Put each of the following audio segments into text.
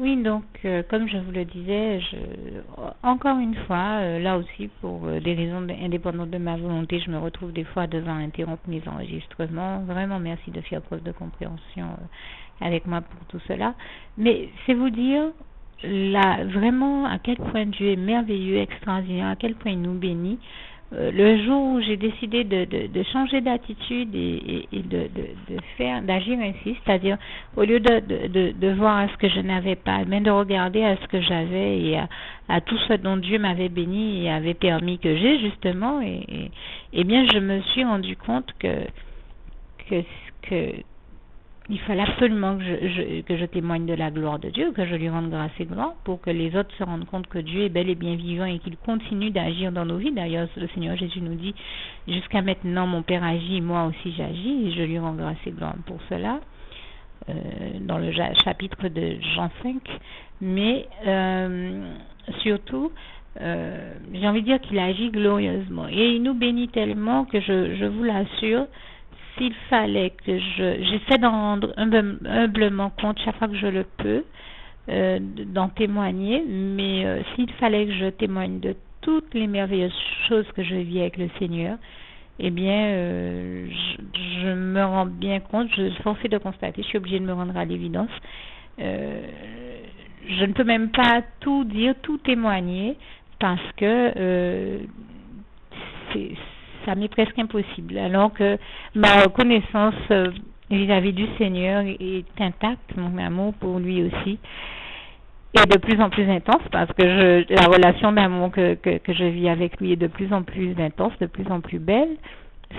Oui, donc, comme je vous le disais, encore une fois, là aussi, pour des raisons indépendantes de ma volonté, je me retrouve des fois devant interrompre mes enregistrements. Vraiment, merci de faire preuve de compréhension avec moi pour tout cela. Mais c'est vous dire, là, vraiment, à quel point Dieu est merveilleux, extraordinaire, à quel point il nous bénit. Le jour où j'ai décidé de changer d'attitude et d'agir ainsi, c'est-à-dire au lieu de voir à ce que je n'avais pas, mais de regarder à ce que j'avais et à tout ce dont Dieu m'avait béni et avait permis que j'ai justement, et bien je me suis rendu compte que il fallait absolument que je témoigne de la gloire de Dieu, que je lui rende grâce et gloire pour que les autres se rendent compte que Dieu est bel et bien vivant et qu'il continue d'agir dans nos vies. D'ailleurs, le Seigneur Jésus nous dit, jusqu'à maintenant, mon Père agit, moi aussi j'agis, et je lui rends grâce et gloire pour cela, dans le chapitre de Jean 5. Mais surtout, j'ai envie de dire qu'il agit glorieusement. Et il nous bénit tellement que je vous l'assure, s'il fallait que j'essaie d'en rendre humblement compte chaque fois que je le peux, d'en témoigner, mais s'il fallait que je témoigne de toutes les merveilleuses choses que je vis avec le Seigneur, eh bien, je me rends bien compte, je suis forcée de constater, je suis obligée de me rendre à l'évidence. Je ne peux même pas tout dire, tout témoigner, parce que ça m'est presque impossible, alors que ma reconnaissance vis-à-vis du Seigneur est intacte, mon amour pour lui aussi est de plus en plus intense, parce que la relation d'amour que je vis avec lui est de plus en plus intense, de plus en plus belle.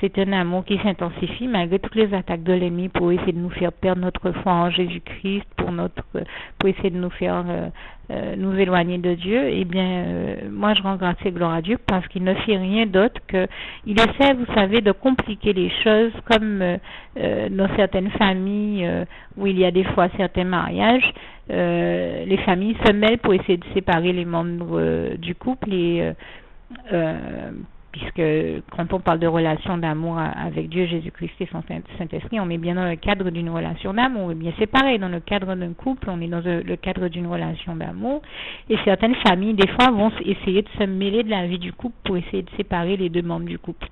C'est un amour qui s'intensifie malgré toutes les attaques de l'ennemi pour essayer de nous faire perdre notre foi en Jésus-Christ, pour essayer de nous faire nous éloigner de Dieu. Eh bien, moi je rends grâce et gloire à Dieu parce qu'il ne fait rien d'autre que, il essaie, vous savez, de compliquer les choses, comme dans certaines familles où il y a des fois certains mariages, les familles se mêlent pour essayer de séparer les membres du couple et puisque quand on parle de relation d'amour avec Dieu, Jésus-Christ et son Saint-Esprit, on est bien dans le cadre d'une relation d'amour. Et bien c'est pareil, dans le cadre d'un couple, on est dans le cadre d'une relation d'amour. Et certaines familles, des fois, vont essayer de se mêler de la vie du couple pour essayer de séparer les deux membres du couple.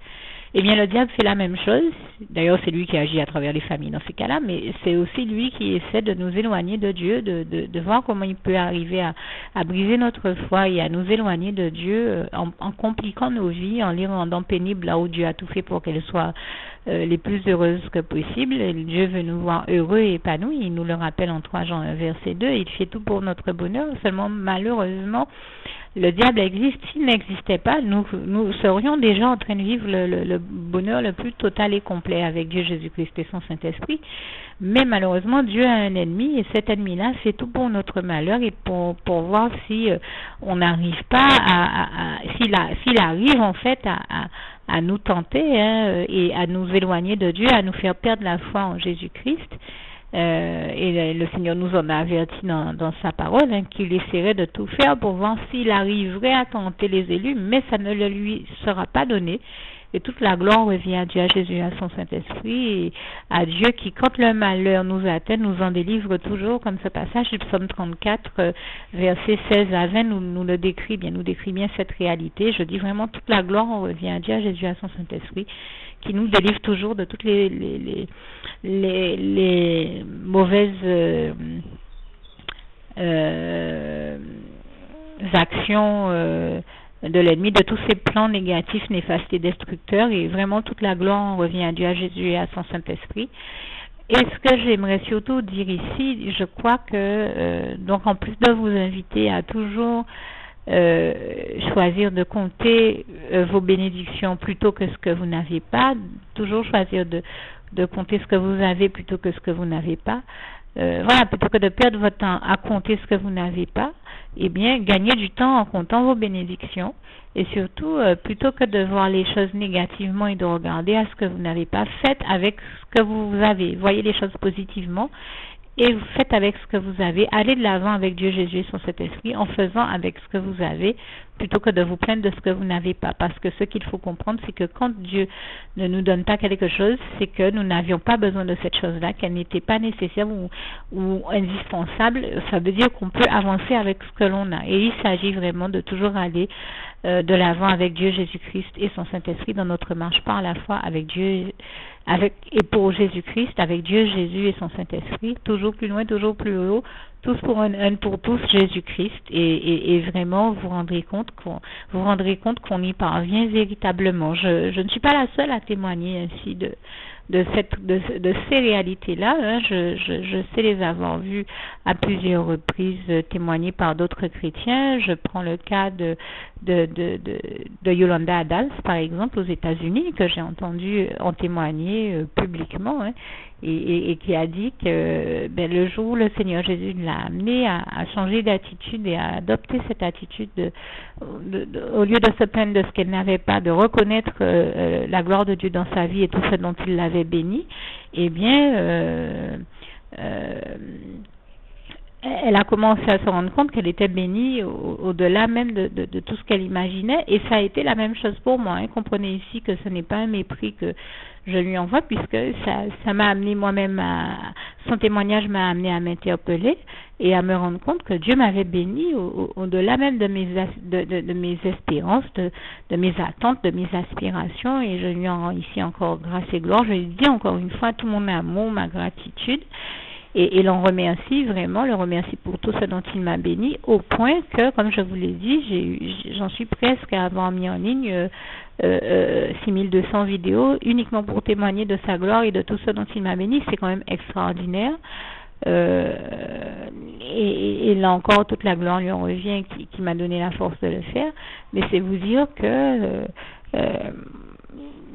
Eh bien, le diable fait la même chose. D'ailleurs, c'est lui qui agit à travers les familles dans ces cas-là, mais c'est aussi lui qui essaie de nous éloigner de Dieu, de voir comment il peut arriver à briser notre foi et à nous éloigner de Dieu en compliquant nos vies, en les rendant pénibles là où Dieu a tout fait pour qu'elles soient les plus heureuses que possible. Et Dieu veut nous voir heureux et épanouis. Il nous le rappelle en 3 Jean 1, verset 2. Il fait tout pour notre bonheur. Seulement, malheureusement, le diable existe. S'il n'existait pas, nous serions déjà en train de vivre le bonheur le plus total et complet avec Dieu, Jésus-Christ et son Saint-Esprit. Mais malheureusement, Dieu a un ennemi et cet ennemi-là, c'est tout pour notre malheur et pour voir si on n'arrive pas s'il arrive en fait à nous tenter et à nous éloigner de Dieu, à nous faire perdre la foi en Jésus-Christ. Et le Seigneur nous en a averti dans sa parole, qu'il essaierait de tout faire pour voir s'il arriverait à tenter les élus, mais ça ne lui sera pas donné. Et toute la gloire revient à Dieu, à Jésus, à son Saint-Esprit, et à Dieu qui, quand le malheur nous atteint, nous en délivre toujours, comme ce passage du psaume 34, versets 16 à 20, nous décrit bien cette réalité. Je dis vraiment, toute la gloire revient à Dieu, à Jésus, à son Saint-Esprit, qui nous délivre toujours de toutes les mauvaises actions de l'ennemi, de tous ses plans négatifs, néfastes et destructeurs, et vraiment toute la gloire revient à Dieu, à Jésus et à son Saint-Esprit. Et ce que j'aimerais surtout dire ici, je crois que, donc en plus de vous inviter à toujours choisir de compter vos bénédictions plutôt que ce que vous n'avez pas, toujours choisir de compter ce que vous avez plutôt que ce que vous n'avez pas, voilà, plutôt que de perdre votre temps à compter ce que vous n'avez pas, eh bien, gagnez du temps en comptant vos bénédictions, et surtout, plutôt que de voir les choses négativement et de regarder à ce que vous n'avez pas, faites avec ce que vous avez. Voyez les choses positivement et vous faites avec ce que vous avez. Allez de l'avant avec Dieu, Jésus et son Saint-Esprit en faisant avec ce que vous avez plutôt que de vous plaindre de ce que vous n'avez pas. Parce que ce qu'il faut comprendre, c'est que quand Dieu ne nous donne pas quelque chose, c'est que nous n'avions pas besoin de cette chose-là, qu'elle n'était pas nécessaire ou indispensable. Ça veut dire qu'on peut avancer avec ce que l'on a. Et il s'agit vraiment de toujours aller de l'avant avec Dieu, Jésus-Christ et son Saint-Esprit dans notre marche par la foi avec Dieu, et pour Jésus-Christ, avec Dieu, Jésus et son Saint-Esprit, toujours plus loin, toujours plus haut, tous pour un pour tous, Jésus-Christ, et vraiment vous rendrez compte qu'on y parvient véritablement. Je ne suis pas la seule à témoigner ainsi de ces réalités-là. Hein. Je sais les avoir vues à plusieurs reprises témoignées par d'autres chrétiens. Je prends le cas de Yolanda Adals, par exemple, aux États-Unis, que j'ai entendu en témoigner publiquement, hein, et qui a dit que le jour où le Seigneur Jésus l'a amené à changer d'attitude et à adopter cette attitude au lieu de se plaindre de ce qu'elle n'avait pas, de reconnaître la gloire de Dieu dans sa vie et tout ce dont il l'avait béni, eh bien elle a commencé à se rendre compte qu'elle était bénie au-delà même de tout ce qu'elle imaginait, et ça a été la même chose pour moi. Hein. Comprenez ici que ce n'est pas un mépris que je lui envoie, puisque ça m'a amené moi-même son témoignage m'a amené à m'interpeller et à me rendre compte que Dieu m'avait béni au-delà même de mes espérances, de mes attentes, de mes aspirations, et je lui en rends ici encore grâce et gloire. Je lui dis encore une fois tout mon amour, ma gratitude. Et l'on remercie vraiment, le remercie pour tout ce dont il m'a béni, au point que, comme je vous l'ai dit, j'en suis presque à avoir mis en ligne 6200 vidéos uniquement pour témoigner de sa gloire et de tout ce dont il m'a béni. C'est quand même extraordinaire. Et là encore, toute la gloire lui en revient, qui m'a donné la force de le faire. Mais c'est vous dire que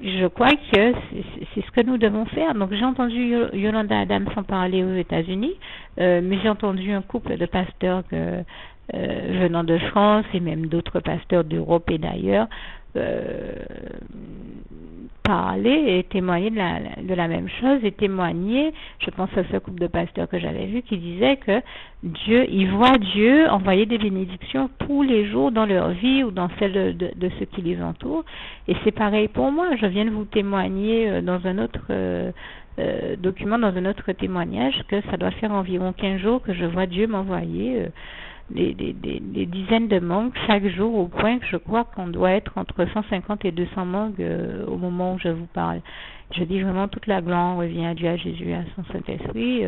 je crois que c'est ce que nous devons faire. Donc j'ai entendu Yolanda Adams en parler aux États-Unis, mais j'ai entendu un couple de pasteurs venant de France et même d'autres pasteurs d'Europe et d'ailleurs parler et témoigner de la même chose, et témoigner, je pense à ce couple de pasteurs que j'avais vu qui disait que ils voient Dieu envoyer des bénédictions tous les jours dans leur vie ou dans celle de ceux qui les entourent. Et c'est pareil pour moi. Je viens de vous témoigner dans un autre document, dans un autre témoignage, que ça doit faire environ 15 jours que je vois Dieu m'envoyer des dizaines de mangues chaque jour, au point que je crois qu'on doit être entre 150 et 200 mangues au moment où je vous parle. Je dis vraiment toute la gloire revient à Dieu, à Jésus, à son Saint-Esprit,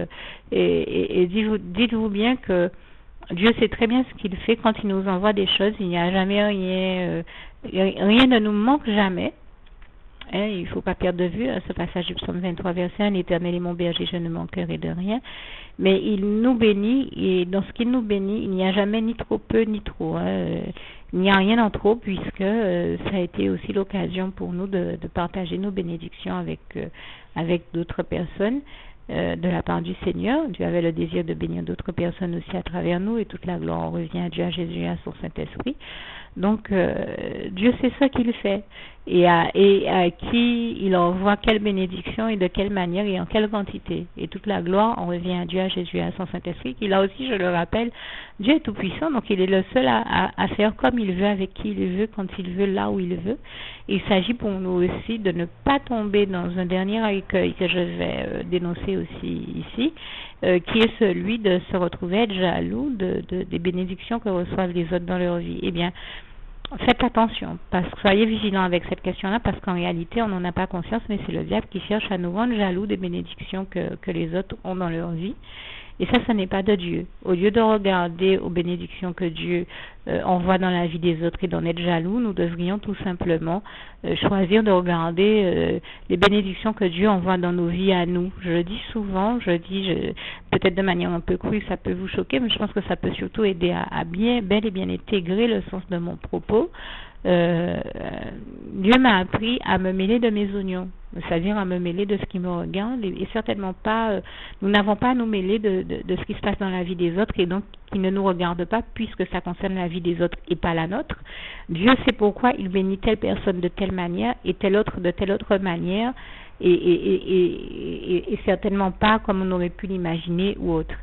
et dites-vous bien que Dieu sait très bien ce qu'il fait quand il nous envoie des choses. Il n'y a jamais rien, rien ne nous manque jamais. Hein, il ne faut pas perdre de vue ce passage du psaume 23, verset 1, l'Éternel est mon berger, je ne manquerai de rien. Mais il nous bénit, et dans ce qu'il nous bénit, il n'y a jamais ni trop peu ni trop. Hein. Il n'y a rien en trop, puisque ça a été aussi l'occasion pour nous de partager nos bénédictions avec d'autres personnes de la part du Seigneur. Dieu avait le désir de bénir d'autres personnes aussi à travers nous, et toute la gloire revient à Dieu, à Jésus, à son Saint-Esprit. Donc Dieu sait ce qu'il fait, et à qui il envoie quelle bénédiction et de quelle manière et en quelle quantité. Et toute la gloire en revient à Dieu, à Jésus et à son Saint-Esprit, qui là aussi, je le rappelle, Dieu est tout puissant, donc il est le seul à faire comme il veut, avec qui il veut, quand il veut, là où il veut. Et il s'agit pour nous aussi de ne pas tomber dans un dernier écueil que je vais dénoncer aussi ici, qui est celui de se retrouver être jaloux des bénédictions que reçoivent les autres dans leur vie. Eh bien, faites attention, soyez vigilants avec cette question-là, parce qu'en réalité, on n'en a pas conscience, mais c'est le diable qui cherche à nous rendre jaloux des bénédictions que les autres ont dans leur vie. Et ça n'est pas de Dieu. Au lieu de regarder aux bénédictions que Dieu envoie dans la vie des autres et d'en être jaloux, nous devrions tout simplement choisir de regarder les bénédictions que Dieu envoie dans nos vies à nous. Je le dis souvent, peut-être de manière un peu crue, ça peut vous choquer, mais je pense que ça peut surtout aider à bel et bien intégrer le sens de mon propos. Dieu m'a appris à me mêler de mes oignons, c'est-à-dire à me mêler de ce qui me regarde, et certainement pas, nous n'avons pas à nous mêler de ce qui se passe dans la vie des autres, et donc qui ne nous regarde pas, puisque ça concerne la vie des autres et pas la nôtre. Dieu sait pourquoi il bénit telle personne de telle manière et telle autre de telle autre manière, et certainement pas comme on aurait pu l'imaginer ou autre.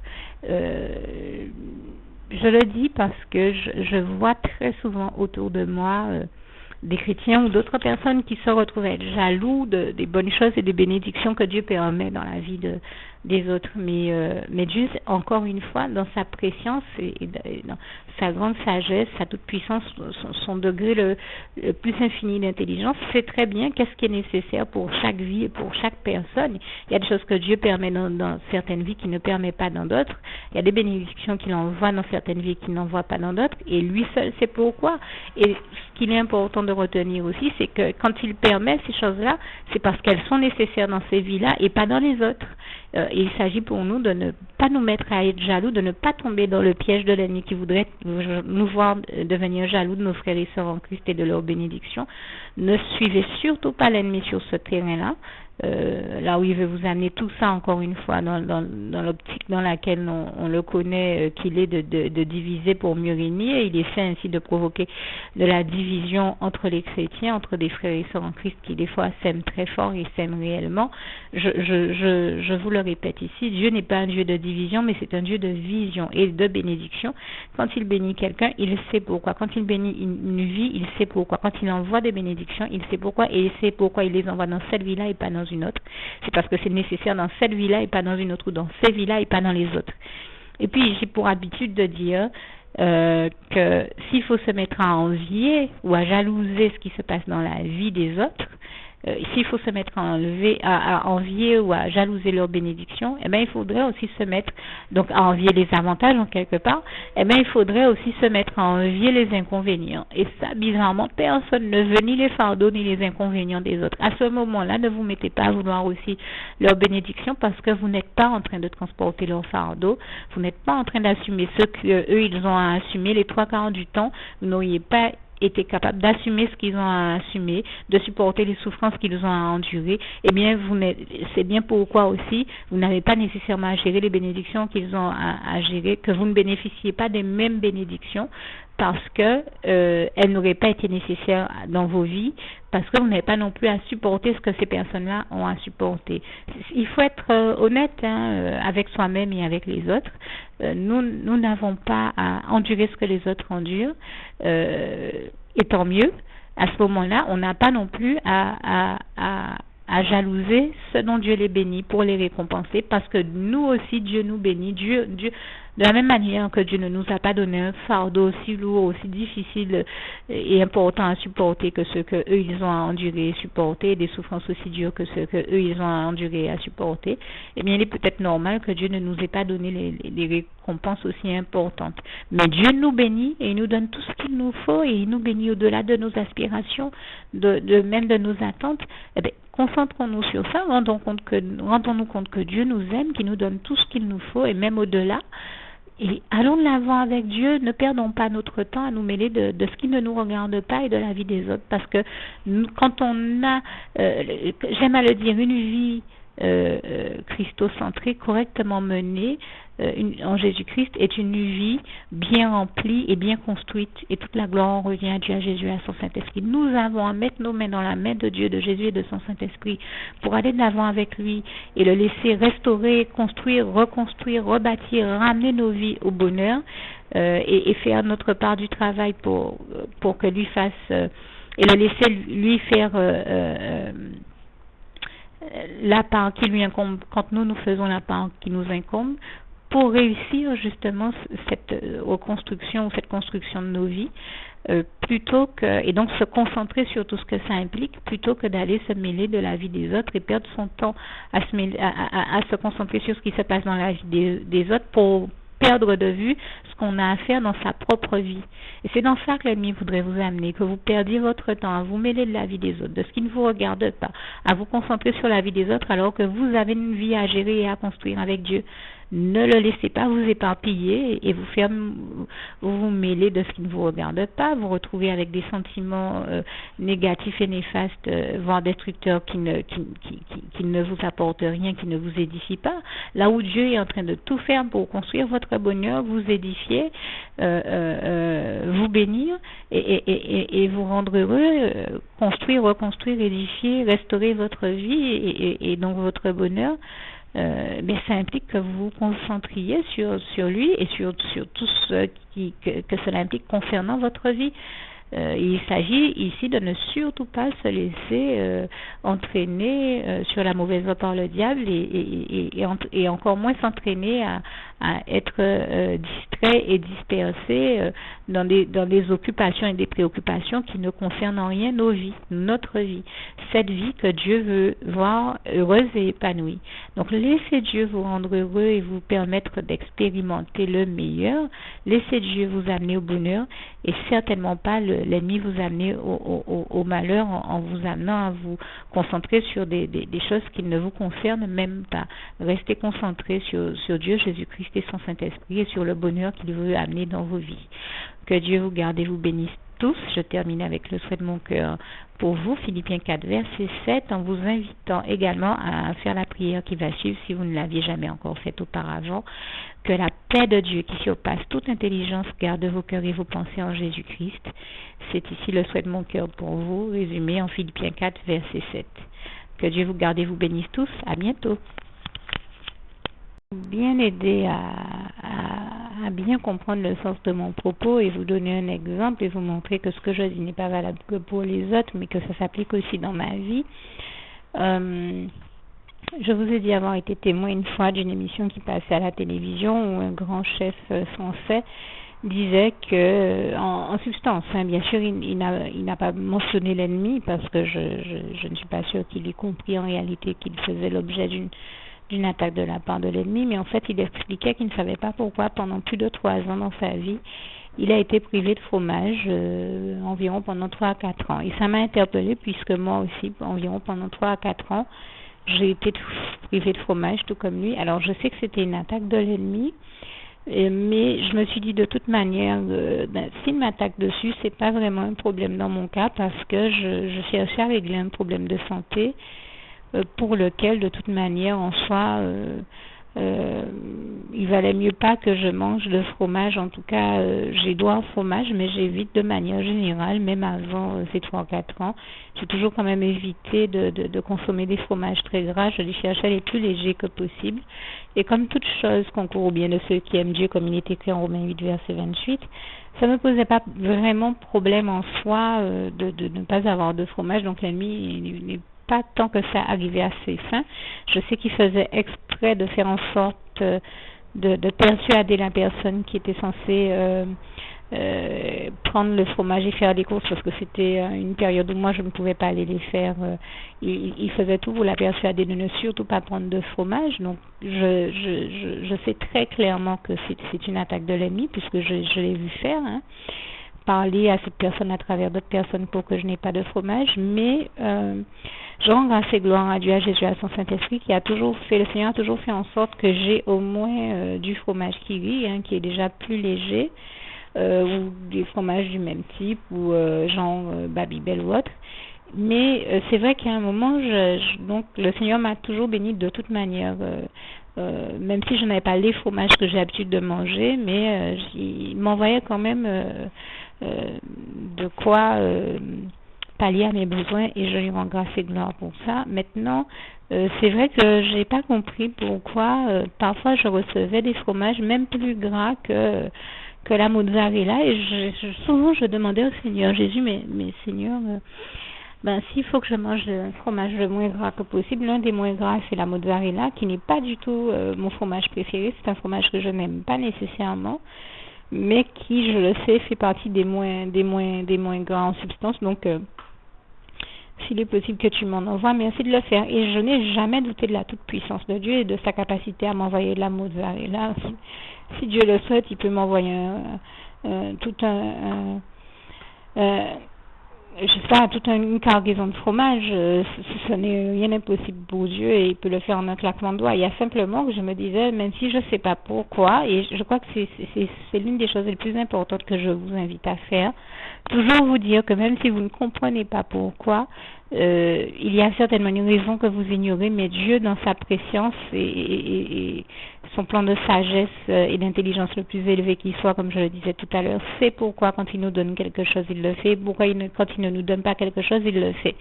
Je le dis parce que je vois très souvent autour de moi des chrétiens ou d'autres personnes qui se retrouvent à être jaloux des bonnes choses et des bénédictions que Dieu permet dans la vie des autres. Mais Dieu, encore une fois, dans sa préscience et dans sa grande sagesse, sa toute puissance, son degré le plus infini d'intelligence, sait très bien qu'est-ce qui est nécessaire pour chaque vie et pour chaque personne. Il y a des choses que Dieu permet dans certaines vies qu'il ne permet pas dans d'autres. Il y a des bénédictions qu'il envoie dans certaines vies qu'il n'envoie pas dans d'autres. Et lui seul sait pourquoi. Et ce qu'il est important de retenir aussi, c'est que quand il permet ces choses-là, c'est parce qu'elles sont nécessaires dans ces vies-là et pas dans les autres. Il s'agit pour nous de ne pas nous mettre à être jaloux, de ne pas tomber dans le piège de l'ennemi qui voudrait nous voir devenir jaloux de nos frères et sœurs en Christ et de leur bénédiction. Ne suivez surtout pas l'ennemi sur ce terrain-là. Là où il veut vous amener tout ça encore une fois dans l'optique dans laquelle on le connaît qu'il est de diviser pour mieux régner, et il essaie ainsi de provoquer de la division entre les chrétiens, entre des frères et sœurs en Christ qui des fois s'aiment très fort et s'aiment réellement. Je vous le répète ici, Dieu n'est pas un Dieu de division, mais c'est un Dieu de vision et de bénédiction. Quand il bénit quelqu'un, il sait pourquoi. Quand il bénit une vie, il sait pourquoi. Quand il envoie des bénédictions, il sait pourquoi, et il sait pourquoi il les envoie dans cette vie-là et pas dans une autre. C'est parce que c'est nécessaire dans cette vie-là et pas dans une autre, ou dans ces vies-là et pas dans les autres. Et puis j'ai pour habitude de dire que s'il faut se mettre à envier ou à jalouser ce qui se passe dans la vie des autres, s'il faut se mettre à envier ou à jalouser leurs bénédictions, eh bien il faudrait aussi se mettre donc à envier les avantages en quelque part, eh bien il faudrait aussi se mettre à envier les inconvénients. Et ça, bizarrement, personne ne veut ni les fardeaux ni les inconvénients des autres. À ce moment-là, ne vous mettez pas à vouloir aussi leurs bénédictions, parce que vous n'êtes pas en train de transporter leurs fardeaux, vous n'êtes pas en train d'assumer ce qu'eux ils ont à assumer. Les 3/4 du temps, vous n'auriez pas été capable d'assumer ce qu'ils ont à assumer, de supporter les souffrances qu'ils ont à endurer. Eh bien, c'est bien pourquoi aussi vous n'avez pas nécessairement à gérer les bénédictions qu'ils ont à gérer, que vous ne bénéficiez pas des mêmes bénédictions, parce que elles n'auraient pas été nécessaires dans vos vies, parce que vous n'avez pas non plus à supporter ce que ces personnes-là ont à supporter. Il faut être honnête avec soi-même et avec les autres. Nous n'avons pas à endurer ce que les autres endurent, et tant mieux. À ce moment-là, on n'a pas non plus à jalouser ce dont Dieu les bénit pour les récompenser, parce que nous aussi, Dieu nous bénit. Dieu, de la même manière que Dieu ne nous a pas donné un fardeau aussi lourd, aussi difficile et important à supporter que ce que eux ils ont à endurer et supporter, des souffrances aussi dures que ce que eux ils ont à endurer et à supporter, eh bien il est peut-être normal que Dieu ne nous ait pas donné les récompenses aussi importantes. Mais Dieu nous bénit et il nous donne tout ce qu'il nous faut, et il nous bénit au-delà de nos aspirations, même de nos attentes. Eh bien, concentrons-nous sur ça, rendons-nous compte que Dieu nous aime, qu'il nous donne tout ce qu'il nous faut, et même au-delà. Et allons de l'avant avec Dieu, ne perdons pas notre temps à nous mêler de ce qui ne nous regarde pas et de la vie des autres, parce que quand on a, j'aime à le dire, une vie christocentrée, correctement menée en Jésus-Christ, est une vie bien remplie et bien construite, et toute la gloire revient à Dieu, à Jésus et à son Saint-Esprit. Nous avons à mettre nos mains dans la main de Dieu, de Jésus et de son Saint-Esprit pour aller de l'avant avec lui et le laisser restaurer, construire, reconstruire, rebâtir, ramener nos vies au bonheur, et faire notre part du travail pour que lui fasse et le laisser lui faire la part qui lui incombe quand nous faisons la part qui nous incombe, pour réussir justement cette reconstruction ou cette construction de nos vies, et donc se concentrer sur tout ce que ça implique, plutôt que d'aller se mêler de la vie des autres et perdre son temps à se concentrer sur ce qui se passe dans la vie des autres, pour perdre de vue ce qu'on a à faire dans sa propre vie. Et c'est dans ça que l'ennemi voudrait vous amener, que vous perdiez votre temps à vous mêler de la vie des autres, de ce qui ne vous regarde pas, à vous concentrer sur la vie des autres, alors que vous avez une vie à gérer et à construire avec Dieu. Ne le laissez pas vous éparpiller et vous mêler de ce qui ne vous regarde pas, vous retrouver avec des sentiments négatifs et néfastes, voire destructeurs, qui ne vous apportent rien, qui ne vous édifient pas. Là où Dieu est en train de tout faire pour construire votre bonheur, vous édifier, vous bénir et vous rendre heureux, construire, reconstruire, édifier, restaurer votre vie et donc votre bonheur. Mais ça implique que vous vous concentriez sur lui et sur tout ce que cela implique concernant votre vie. Il s'agit ici de ne surtout pas se laisser entraîner sur la mauvaise voie par le diable et encore moins s'entraîner à être distrait et dispersé dans des occupations et des préoccupations qui ne concernent en rien nos vies, notre vie, cette vie que Dieu veut voir heureuse et épanouie. Donc laissez Dieu vous rendre heureux et vous permettre d'expérimenter le meilleur. Laissez Dieu vous amener au bonheur et certainement pas l'ennemi vous amener au malheur en vous amenant à vous concentrer sur des choses qui ne vous concernent même pas. Restez concentrés sur Dieu, Jésus-Christ et son Saint-Esprit et sur le bonheur qu'il veut amener dans vos vies. Que Dieu vous garde et vous bénisse tous. Je termine avec le souhait de mon cœur pour vous, Philippiens 4, verset 7, en vous invitant également à faire la prière qui va suivre si vous ne l'aviez jamais encore faite auparavant. Que la paix de Dieu qui surpasse toute intelligence garde vos cœurs et vos pensées en Jésus-Christ. C'est ici le souhait de mon cœur pour vous, résumé en Philippiens 4, verset 7. Que Dieu vous garde et vous bénisse tous. À bientôt. Bien aider à bien comprendre le sens de mon propos et vous donner un exemple et vous montrer que ce que je dis n'est pas valable que pour les autres, mais que ça s'applique aussi dans ma vie. Je vous ai dit avoir été témoin une fois d'une émission qui passait à la télévision où un grand chef français disait que, en substance, bien sûr, il n'a pas mentionné l'ennemi parce que je ne suis pas sûre qu'il ait compris en réalité qu'il faisait l'objet d'une attaque de la part de l'ennemi, mais en fait, il expliquait qu'il ne savait pas pourquoi, pendant plus de 3 ans dans sa vie, il a été privé de fromage environ pendant 3 à 4 ans. Et ça m'a interpellée puisque moi aussi, environ pendant 3 à 4 ans, j'ai été privé de fromage, tout comme lui. Alors, je sais que c'était une attaque de l'ennemi, mais je me suis dit de toute manière, s'il m'attaque dessus, c'est pas vraiment un problème dans mon cas parce que je cherchais à régler un problème de santé pour lequel, de toute manière, en soi, il valait mieux pas que je mange de fromage. En tout cas, j'ai droit au fromage, mais j'évite de manière générale, même avant ces 3-4 ans, j'ai toujours quand même évité de consommer des fromages très gras. Je les cherchais les plus légers que possible. Et comme toute chose concourt au bien de ceux qui aiment Dieu, comme il est écrit en Romains 8, verset 28, ça ne me posait pas vraiment problème en soi de ne pas avoir de fromage. Donc l'ennemi n'est pas tant que ça arrivait à ses fins. Je sais qu'il faisait exprès de faire en sorte de persuader la personne qui était censée prendre le fromage et faire des courses parce que c'était une période où moi je ne pouvais pas aller les faire. Il faisait tout pour la persuader de ne surtout pas prendre de fromage. Donc je sais très clairement que c'est une attaque de l'ennemi puisque je l'ai vu faire. Parler à cette personne à travers d'autres personnes pour que je n'ai pas de fromage, mais je rends grâce et gloire à Dieu, à Jésus, à son Saint-Esprit qui a toujours fait, le Seigneur a toujours fait en sorte que j'ai au moins du fromage kiwi, qui est déjà plus léger, ou des fromages du même type, ou genre Babybel ou autre. Mais c'est vrai qu'à un moment, donc le Seigneur m'a toujours béni de toute manière, même si je n'avais pas les fromages que j'ai l'habitude de manger, mais il m'envoyait quand même de quoi pallier à mes besoins et je lui rends grâce et gloire pour ça. Maintenant, c'est vrai que j'ai pas compris pourquoi parfois je recevais des fromages même plus gras que la mozzarella et souvent je demandais au Seigneur Jésus, mais Seigneur, s'il faut que je mange un fromage le moins gras que possible, l'un des moins gras c'est la mozzarella qui n'est pas du tout mon fromage préféré, c'est un fromage que je n'aime pas nécessairement, mais qui, je le sais, fait partie des moins gras en substance. Donc, s'il est possible que tu m'en envoies, merci de le faire. Et je n'ai jamais douté de la toute-puissance de Dieu et de sa capacité à m'envoyer de la mozzarella. Si Dieu le souhaite, il peut m'envoyer toute une cargaison de fromage. Ce n'est rien d'impossible pour Dieu et il peut le faire en un claquement de doigts. Il y a simplement que je me disais, même si je ne sais pas pourquoi, et je crois que c'est l'une des choses les plus importantes que je vous invite à faire, toujours vous dire que même si vous ne comprenez pas pourquoi, il y a certainement une raison que vous ignorez, mais Dieu, dans sa préscience et son plan de sagesse et d'intelligence le plus élevé qui soit, comme je le disais tout à l'heure. C'est pourquoi quand il nous donne quelque chose, il le fait. Pourquoi quand il ne nous donne pas quelque chose, il le fait.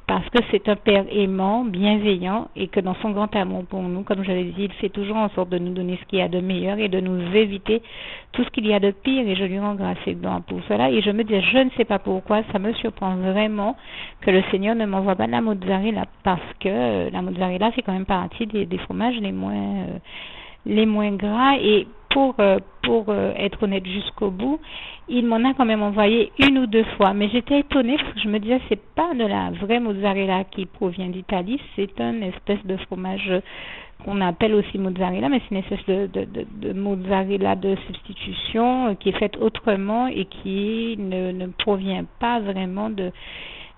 Parce que c'est un Père aimant, bienveillant, et que dans son grand amour pour nous, comme je l'ai dit, il fait toujours en sorte de nous donner ce qu'il y a de meilleur et de nous éviter tout ce qu'il y a de pire, et je lui rends grâce et gloire pour cela. Et je me dis, je ne sais pas pourquoi, ça me surprend vraiment que le Seigneur ne m'envoie pas de la mozzarella, parce que la mozzarella fait quand même partie des fromages les moins gras, et pour être honnête jusqu'au bout, il m'en a quand même envoyé une ou deux fois, mais j'étais étonnée parce que je me disais c'est pas de la vraie mozzarella qui provient d'Italie, c'est une espèce de fromage qu'on appelle aussi mozzarella, mais c'est une espèce de mozzarella de substitution qui est faite autrement et qui ne provient pas vraiment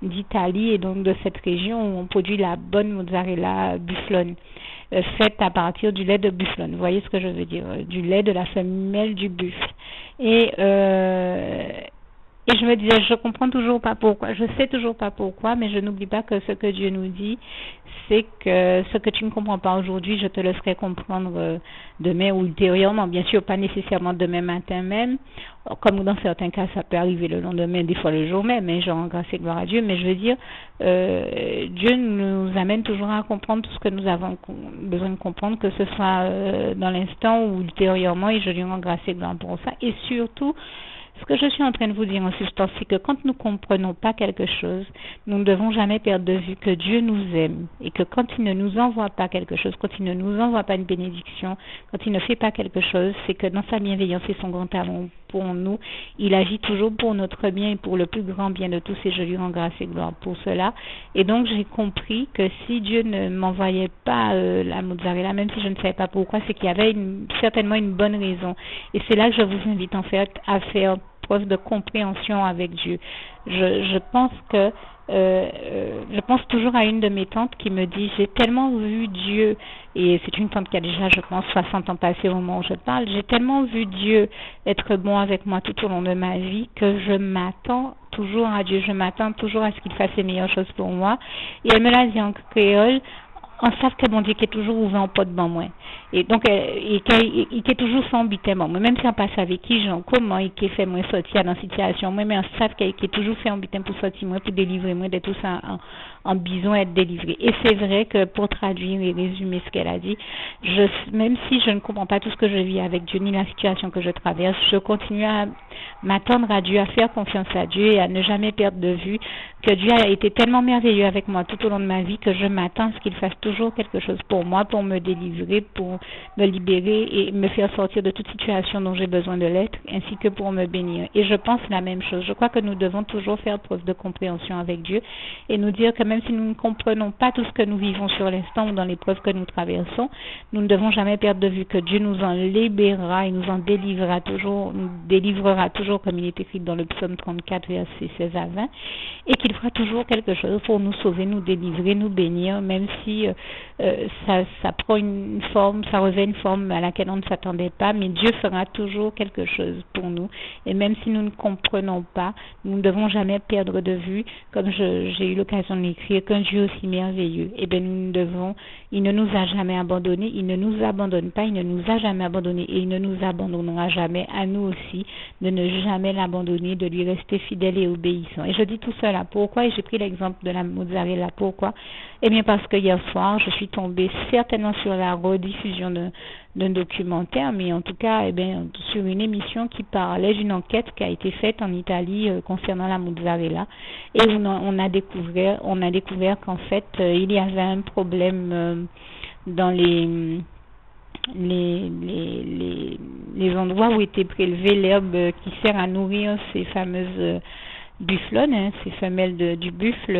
d'Italie et donc de cette région où on produit la bonne mozzarella bufflone, faite à partir du lait de bufflone. Vous voyez ce que je veux dire? Du lait de la femelle du buffle. Et je me disais, je comprends toujours pas pourquoi, je sais toujours pas pourquoi, mais je n'oublie pas que ce que Dieu nous dit, c'est que ce que tu ne comprends pas aujourd'hui, je te laisserai comprendre demain ou ultérieurement. Bien sûr, pas nécessairement demain matin même, comme dans certains cas, ça peut arriver le lendemain, des fois le jour même, mais je rends grâce et gloire à Dieu. Mais je veux dire, Dieu nous amène toujours à comprendre tout ce que nous avons besoin de comprendre, que ce soit dans l'instant ou ultérieurement, et je lui rends grâce et gloire pour ça. Et surtout, ce que je suis en train de vous dire en substance, c'est que quand nous ne comprenons pas quelque chose, nous ne devons jamais perdre de vue que Dieu nous aime et que quand il ne nous envoie pas quelque chose, quand il ne nous envoie pas une bénédiction, quand il ne fait pas quelque chose, c'est que dans sa bienveillance et son grand amour pour nous, il agit toujours pour notre bien et pour le plus grand bien de tous, et je lui rends grâce et gloire pour cela. Et donc j'ai compris que si Dieu ne m'envoyait pas la mozzarella, même si je ne savais pas pourquoi, c'est qu'il y avait certainement une bonne raison. Et c'est là que je vous invite en fait à faire preuve de compréhension avec Dieu. Je pense que je pense toujours à une de mes tantes qui me dit, j'ai tellement vu Dieu, et c'est une tante qui a déjà, je pense, 60 ans passés au moment où je parle, j'ai tellement vu Dieu être bon avec moi tout au long de ma vie que je m'attends toujours à Dieu, je m'attends toujours à ce qu'il fasse les meilleures choses pour moi. Et elle me l'a dit en créole, on savent que mon Dieu qui est toujours ouvert en porte bon moi. Et donc il est toujours sans bité bon moi, même si on passe avec qui j'en comment il qui fait moi sortir dans situation moi, mais on savent qu'il est toujours fait en bitin pour sortir moi, pour délivrer moi de tout ça en besoin d'être délivré. Et c'est vrai que pour traduire et résumer ce qu'elle a dit, même si je ne comprends pas tout ce que je vis avec Dieu ni la situation que je traverse, je continue à m'attendre à Dieu, à faire confiance à Dieu et à ne jamais perdre de vue que Dieu a été tellement merveilleux avec moi tout au long de ma vie que je m'attends à ce qu'il fasse toujours quelque chose pour moi, pour me délivrer, pour me libérer et me faire sortir de toute situation dont j'ai besoin de l'être, ainsi que pour me bénir. Et je pense la même chose. Je crois que nous devons toujours faire preuve de compréhension avec Dieu et nous dire que même si nous ne comprenons pas tout ce que nous vivons sur l'instant ou dans l'épreuve que nous traversons, nous ne devons jamais perdre de vue que Dieu nous en libérera et nous en délivrera toujours comme il est écrit dans le psaume 34, versets 16 à 20, et qu'il fera toujours quelque chose pour nous sauver, nous délivrer, nous bénir, même si ça prend une forme, ça revêt une forme à laquelle on ne s'attendait pas, mais Dieu fera toujours quelque chose pour nous. Et même si nous ne comprenons pas, nous ne devons jamais perdre de vue, comme j'ai eu l'occasion de l'écrire, qu'un Dieu aussi merveilleux. Et bien il ne nous a jamais abandonnés, il ne nous abandonne pas, il ne nous a jamais abandonnés et il ne nous abandonnera jamais à nous aussi de ne jamais l'abandonner, de lui rester fidèle et obéissant. Et je dis tout cela. Pourquoi? Et j'ai pris l'exemple de la mozzarella. Pourquoi? Eh bien parce que hier soir, je suis tombée certainement sur la rediffusion d'un documentaire, mais en tout cas, sur une émission qui parlait d'une enquête qui a été faite en Italie concernant la mozzarella, et on a découvert qu'en fait, il y avait un problème dans les endroits où était prélevée l'herbe qui sert à nourrir ces fameuses bufflonnes, ces femelles du buffle,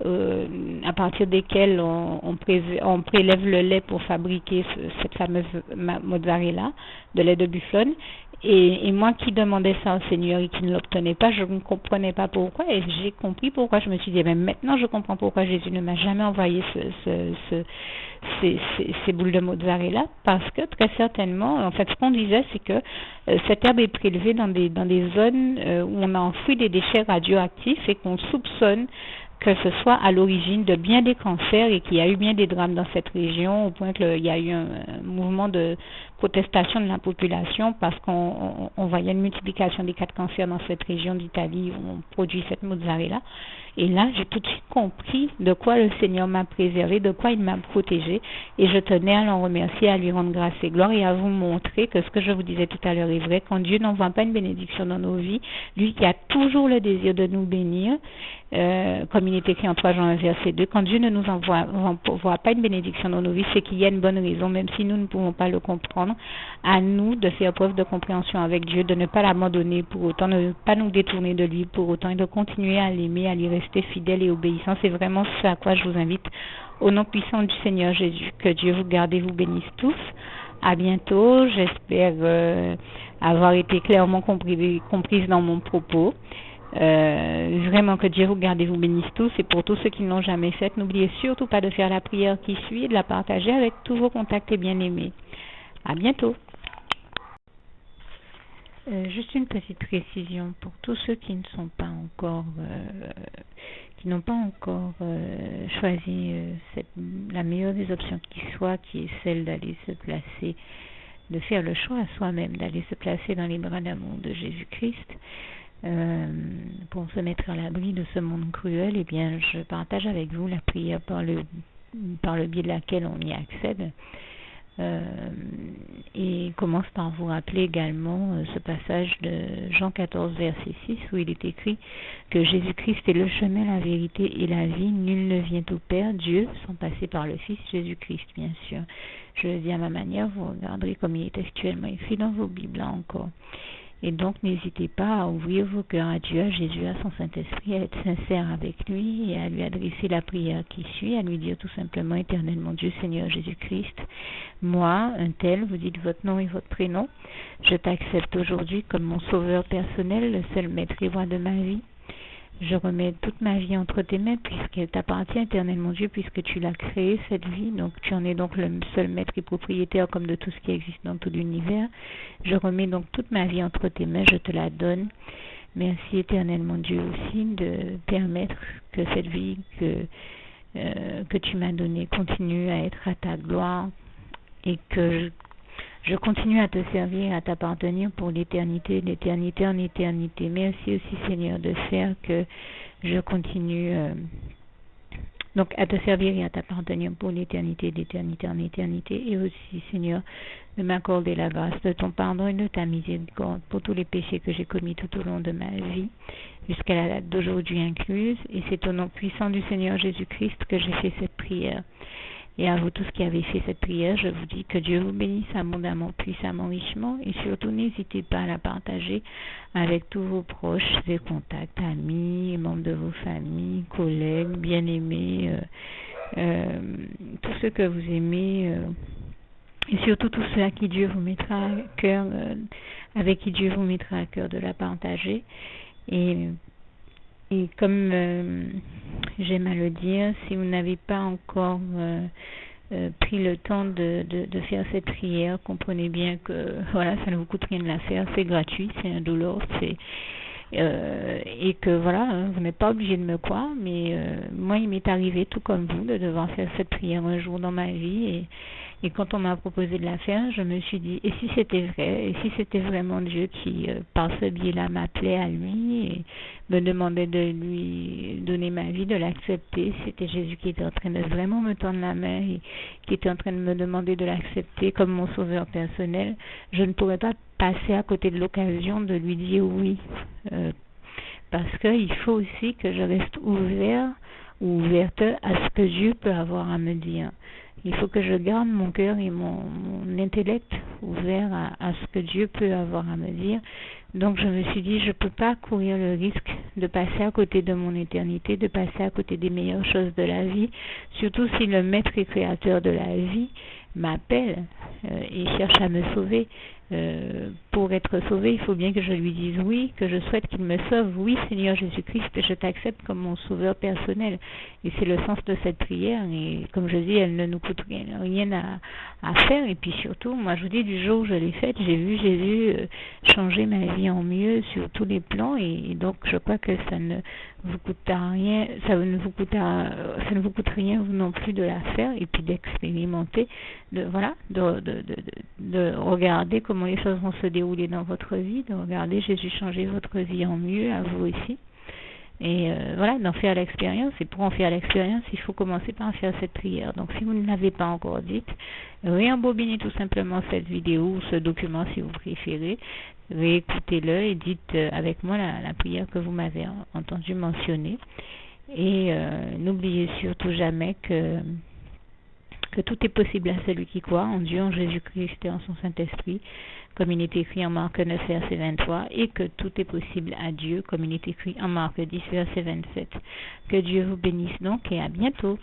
à partir desquelles on prélève le lait pour fabriquer cette fameuse mozzarella de lait de bufflone. Et moi qui demandais ça au Seigneur et qui ne l'obtenais pas, je ne comprenais pas pourquoi, et j'ai compris pourquoi. Je me suis dit, maintenant je comprends pourquoi Jésus ne m'a jamais envoyé ces boules de mozzarella, parce que très certainement, en fait, ce qu'on disait, c'est que cette herbe est prélevée dans des zones où on a enfoui des déchets radioactifs et qu'on soupçonne que ce soit à l'origine de bien des cancers et qu'il y a eu bien des drames dans cette région, au point qu'il y a eu un mouvement de protestation de la population parce qu'on voyait une multiplication des cas de cancer dans cette région d'Italie où on produit cette mozzarella. Et là, j'ai tout de suite compris de quoi le Seigneur m'a préservé, de quoi il m'a protégé. Et je tenais à l'en remercier, à lui rendre grâce et gloire et à vous montrer que ce que je vous disais tout à l'heure est vrai. Quand Dieu n'envoie pas une bénédiction dans nos vies, lui qui a toujours le désir de nous bénir, comme il est écrit en 3 Jean 1 verset 2, quand Dieu ne nous envoie pas une bénédiction dans nos vies, c'est qu'il y a une bonne raison, même si nous ne pouvons pas le comprendre. À nous de faire preuve de compréhension avec Dieu, de ne pas l'abandonner pour autant, de ne pas nous détourner de lui pour autant et de continuer à l'aimer, à lui rester fidèle et obéissant. C'est vraiment ce à quoi je vous invite au nom puissant du Seigneur Jésus. Que Dieu vous garde et vous bénisse tous. À bientôt. J'espère avoir été clairement comprise dans mon propos. Vraiment que Dieu vous garde et vous bénisse tous. Et pour tous ceux qui ne l'ont jamais fait, n'oubliez surtout pas de faire la prière qui suit et de la partager avec tous vos contacts et bien-aimés. À bientôt. Juste une petite précision pour tous ceux qui ne sont pas encore, qui n'ont pas encore choisi la meilleure des options qui soit, qui est celle d'aller se placer, de faire le choix à soi-même, d'aller se placer dans les bras d'amour de Jésus-Christ. Pour se mettre à l'abri de ce monde cruel, eh bien, je partage avec vous la prière par le biais de laquelle on y accède. Et commence par vous rappeler également ce passage de Jean 14 verset 6 où il est écrit que Jésus-Christ est le chemin, la vérité et la vie. Nul ne vient au Père, Dieu, sans passer par le Fils Jésus-Christ, bien sûr. Je le dis à ma manière, vous regarderez comme il est actuellement écrit dans vos Bibles là encore. Et donc, n'hésitez pas à ouvrir vos cœurs à Dieu, à Jésus, à son Saint-Esprit, à être sincère avec lui et à lui adresser la prière qui suit, à lui dire tout simplement, Éternel mon Dieu, Seigneur Jésus-Christ, moi, un tel, vous dites votre nom et votre prénom, je t'accepte aujourd'hui comme mon sauveur personnel, le seul maître et roi de ma vie. Je remets toute ma vie entre tes mains puisqu'elle t'appartient, Éternel mon Dieu, puisque tu l'as créée, cette vie. Donc tu en es donc le seul maître et propriétaire comme de tout ce qui existe dans tout l'univers. Je remets donc toute ma vie entre tes mains, je te la donne. Merci, Éternel mon Dieu, aussi de permettre que cette vie que tu m'as donnée continue à être à ta gloire et que je continue à te servir et à t'appartenir pour l'éternité, d'éternité en éternité. Merci aussi, Seigneur, de faire que je continue donc à te servir et à t'appartenir pour l'éternité, d'éternité en éternité. Et aussi, Seigneur, de m'accorder la grâce de ton pardon et de ta miséricorde pour tous les péchés que j'ai commis tout au long de ma vie, jusqu'à la date d'aujourd'hui incluse. Et c'est au nom puissant du Seigneur Jésus-Christ que j'ai fait cette prière. Et à vous tous qui avez fait cette prière, je vous dis que Dieu vous bénisse abondamment, puissamment, richement. Et surtout, n'hésitez pas à la partager avec tous vos proches et contacts, amis, membres de vos familles, collègues, bien-aimés, tous ceux que vous aimez, et surtout tous ceux à qui Dieu vous mettra à cœur, avec qui Dieu vous mettra à cœur de la partager. Et comme j'aime à le dire, si vous n'avez pas encore pris le temps de faire cette prière, comprenez bien que voilà, ça ne vous coûte rien de la faire, c'est gratuit, c'est indolore, et que voilà, vous n'êtes pas obligé de me croire, mais moi il m'est arrivé tout comme vous de devoir faire cette prière un jour dans ma vie et quand on m'a proposé de la faire, je me suis dit, et si c'était vrai, et si c'était vraiment Dieu qui, par ce biais-là, m'appelait à lui et me demandait de lui donner ma vie, de l'accepter, c'était Jésus qui était en train de vraiment me tendre la main et qui était en train de me demander de l'accepter comme mon sauveur personnel, je ne pourrais pas passer à côté de l'occasion de lui dire oui, parce qu'il faut aussi que je reste ouvert ou ouverte à ce que Dieu peut avoir à me dire. Il faut que je garde mon cœur et mon intellect ouvert à ce que Dieu peut avoir à me dire. Donc je me suis dit, je ne peux pas courir le risque de passer à côté de mon éternité, de passer à côté des meilleures choses de la vie, surtout si le maître et créateur de la vie m'appelle et cherche à me sauver. Pour être sauvé, il faut bien que je lui dise oui, que je souhaite qu'il me sauve. Oui, Seigneur Jésus-Christ, je t'accepte comme mon sauveur personnel. Et c'est le sens de cette prière. Et comme je dis, elle ne nous coûte rien à faire. Et puis surtout, moi je vous dis, du jour où je l'ai faite, j'ai vu Jésus changer ma vie en mieux sur tous les plans. Et donc je crois que ça ne vous coûte rien, ça ne vous coûte rien vous non plus de la faire et puis d'expérimenter, de regarder comment les choses vont se dérouler dans votre vie, de regarder Jésus changer votre vie en mieux à vous aussi. Et d'en faire l'expérience. Et pour en faire l'expérience, il faut commencer par faire cette prière. Donc, si vous ne l'avez pas encore dite, réembobinez tout simplement cette vidéo ou ce document si vous préférez. Réécoutez-le et dites avec moi la prière que vous m'avez entendu mentionner. Et n'oubliez surtout jamais que tout est possible à celui qui croit en Dieu, en Jésus-Christ et en son Saint-Esprit, comme il est écrit en Marc 9, verset 23, et que tout est possible à Dieu, comme il est écrit en Marc 10, verset 27. Que Dieu vous bénisse donc et à bientôt.